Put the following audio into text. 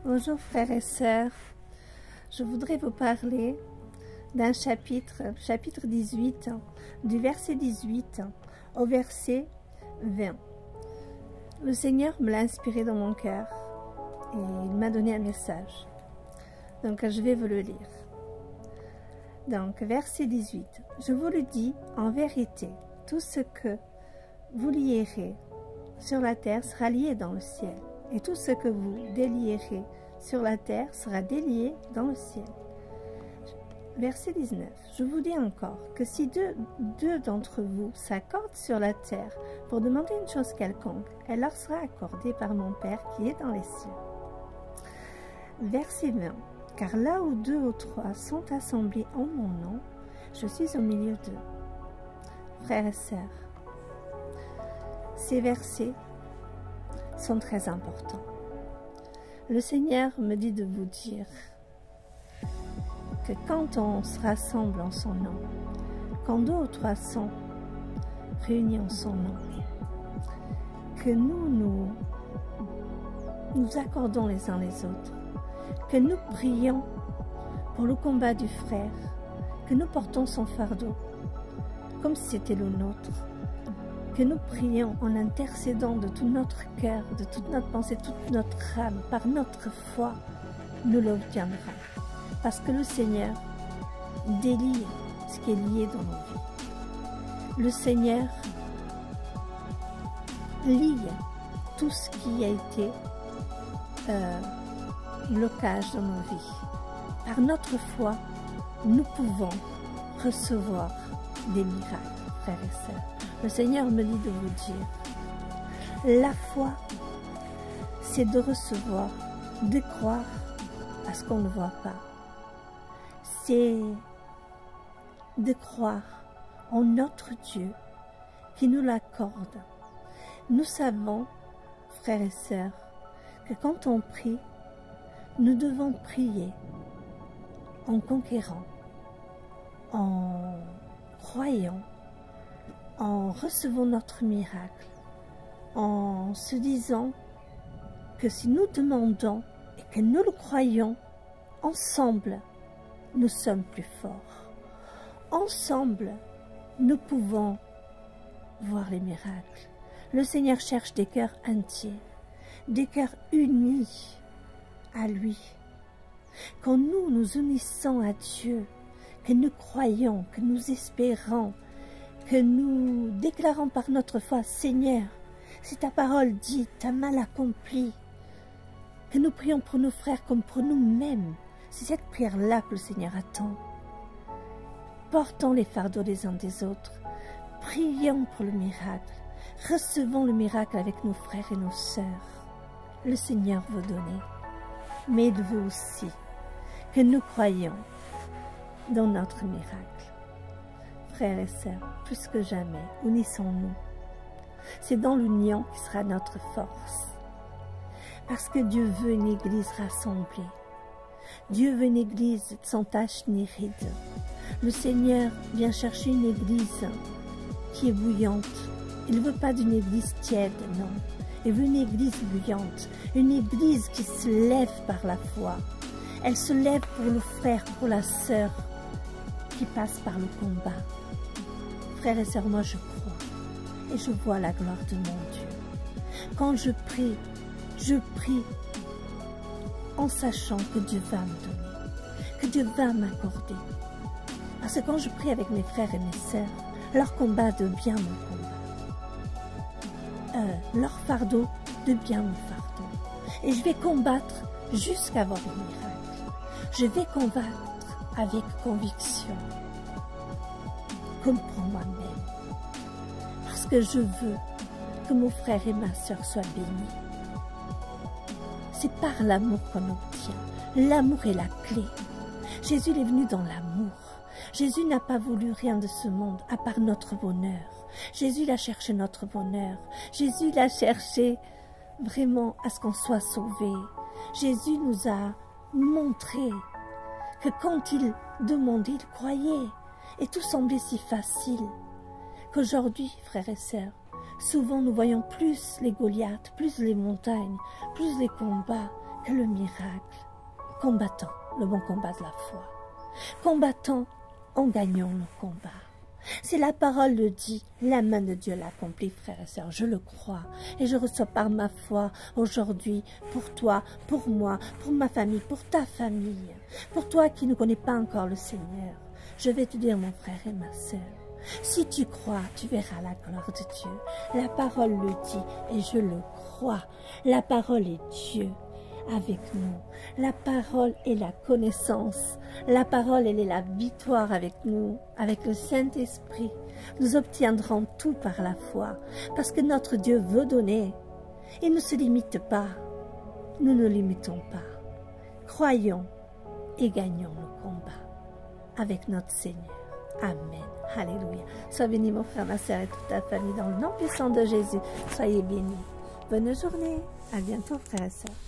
Bonjour frères et sœurs, je voudrais vous parler d'un chapitre 18, du verset 18 au verset 20. Le Seigneur me l'a inspiré dans mon cœur et il m'a donné un message. Donc je vais vous le lire. Donc verset 18. Je vous le dis en vérité, tout ce que vous lierez sur la terre sera lié dans le ciel. Et tout ce que vous délierez sur la terre sera délié dans le ciel. Verset 19. Je vous dis encore que si deux d'entre vous s'accordent sur la terre pour demander une chose quelconque, elle leur sera accordée par mon Père qui est dans les cieux. Verset 20. Car là où 2 ou 3 sont assemblés en mon nom, je suis au milieu d'eux. Frères et sœurs, ces versets sont très importants. Le Seigneur me dit de vous dire que quand on se rassemble en son nom, quand 2 ou 3 sont réunis en son nom, que nous accordons les uns les autres, que nous prions pour le combat du frère, que nous portons son fardeau comme si c'était le nôtre, que nous prions en intercédant de tout notre cœur, de toute notre pensée, toute notre âme, par notre foi, nous l'obtiendrons. Parce que le Seigneur délie ce qui est lié dans nos vies. Le Seigneur lie tout ce qui a été blocage dans nos vies. Par notre foi, nous pouvons recevoir des miracles, frères et sœurs. Le Seigneur me dit de vous dire, la foi, c'est de recevoir, de croire à ce qu'on ne voit pas. C'est de croire en notre Dieu qui nous l'accorde. Nous savons, frères et sœurs, que quand on prie, nous devons prier en conquérant, en croyant, en recevant notre miracle, en se disant que si nous demandons et que nous le croyons, ensemble, nous sommes plus forts. Ensemble, nous pouvons voir les miracles. Le Seigneur cherche des cœurs entiers, des cœurs unis à lui. Quand nous nous unissons à Dieu, que nous croyons, que nous espérons, que nous déclarons par notre foi, Seigneur, si ta parole dit, ta main l'accomplit, que nous prions pour nos frères comme pour nous-mêmes, c'est cette prière-là que le Seigneur attend. Portons les fardeaux les uns des autres, prions pour le miracle, recevons le miracle avec nos frères et nos sœurs. Le Seigneur veut donner, mais de vous aussi, que nous croyons dans notre miracle. Frères et sœurs, plus que jamais, unissons-nous. C'est dans l'union qui sera notre force. Parce que Dieu veut une église rassemblée. Dieu veut une église sans tache ni ride. Le Seigneur vient chercher une église qui est bouillante. Il ne veut pas d'une église tiède, non. Il veut une église bouillante. Une église qui se lève par la foi. Elle se lève pour le frère, pour la sœur qui passe par le combat. Frères et sœurs, moi je crois et je vois la gloire de mon Dieu. Quand je prie en sachant que Dieu va me donner, que Dieu va m'accorder. Parce que quand je prie avec mes frères et mes sœurs, leur combat devient mon combat. Leur fardeau devient mon fardeau. Et je vais combattre jusqu'à avoir le miracle. Je vais combattre avec conviction, comme pour moi-même. Parce que je veux que mon frère et ma sœur soient bénis. C'est par l'amour qu'on obtient. L'amour est la clé. Jésus est venu dans l'amour. Jésus n'a pas voulu rien de ce monde à part notre bonheur. Jésus a cherché notre bonheur. Jésus l'a cherché vraiment à ce qu'on soit sauvé. Jésus nous a montré que quand il demandait, il croyait. Et tout semblait si facile qu'aujourd'hui, frères et sœurs, souvent nous voyons plus les Goliaths, plus les montagnes, plus les combats que le miracle, combattons le bon combat de la foi. Combattons en gagnant le combat. Si la parole le dit, la main de Dieu l'accomplit, frères et sœurs, je le crois. Et je reçois par ma foi aujourd'hui, pour toi, pour moi, pour ma famille, pour ta famille, pour toi qui ne connais pas encore le Seigneur. Je vais te dire, mon frère et ma sœur, si tu crois, tu verras la gloire de Dieu. La parole le dit et je le crois. La parole est Dieu avec nous. La parole est la connaissance. La parole, elle est la victoire avec nous, avec le Saint-Esprit. Nous obtiendrons tout par la foi, parce que notre Dieu veut donner. Il ne se limite pas. Nous ne limitons pas. Croyons et gagnons le combat avec notre Seigneur. Amen. Alléluia. Sois béni, mon frère, ma sœur et toute ta famille, dans le nom puissant de Jésus. Soyez bénis. Bonne journée. À bientôt, frères et sœurs.